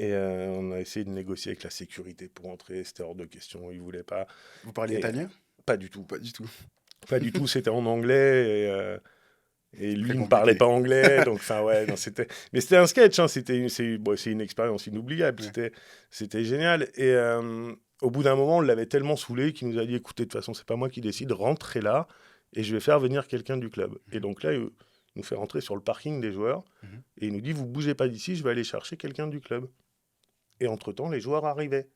Et on a essayé de négocier avec la sécurité pour entrer. C'était hors de question. Ils ne voulaient pas. Vous parlez Et italien? pas du tout. Pas du tout. Pas du tout. C'était en anglais. Et Très lui ne parlait compliqué. pas anglais. Donc, enfin, ouais. Non, mais c'était un sketch. Hein, c'est une expérience inoubliable. Ouais. C'était génial. Et au bout d'un moment, on l'avait tellement saoulé qu'il nous a dit écoutez, de toute façon, c'est pas moi qui décide. Rentrez là. Et je vais faire venir quelqu'un du club. Et donc là, il nous fait rentrer sur le parking des joueurs. Mhm. Et il nous dit vous bougez pas d'ici. Je vais aller chercher quelqu'un du club. Et entre-temps, les joueurs arrivaient.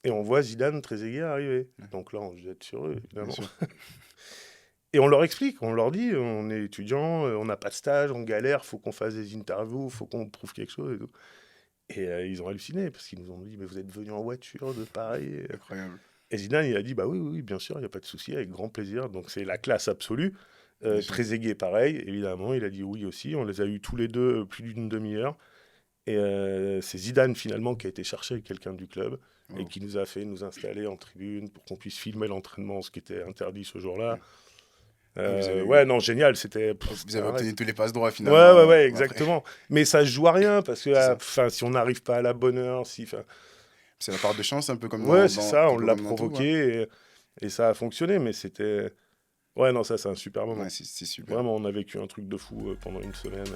Et on voit Zidane, Trezeguet arriver. Ouais. Donc là, on se jette sur eux, Bien évidemment. sûr. Et on leur explique, on leur dit, on est étudiant, on n'a pas de stage, on galère, faut qu'on fasse des interviews, faut qu'on prouve quelque chose et tout. Et ils ont halluciné, parce qu'ils nous ont dit, mais vous êtes venus en voiture de Paris. Incroyable. Et Zidane, il a dit, bah oui, oui, oui, bien sûr, il n'y a pas de souci, avec grand plaisir. Donc c'est la classe absolue. Bien sûr. Trezeguet, pareil, évidemment, il a dit oui aussi. On les a eus tous les deux plus d'une demi-heure. Et c'est Zidane finalement qui a été chercher quelqu'un du club et Wow. qui nous a fait nous installer en tribune pour qu'on puisse filmer l'entraînement, ce qui était interdit ce jour-là. Ouais. Ah, Ouais, non, génial, c'était vous c'était avez un rêve. obtenu tous les passes droits Ouais, ouais, finalement. ouais, Après, exactement. Mais ça se joue à rien parce que c'est ça. si on n'arrive pas à la bonne heure, si, C'est la part de chance, un peu comme ouais, c'est ça, un on peu l'a comme dans tout. Hein. provoqué et ça a fonctionné, mais c'était. Ouais, non, ça, c'est un super Ouais, moment. c'est super. Vraiment, on a vécu un truc de fou pendant une semaine.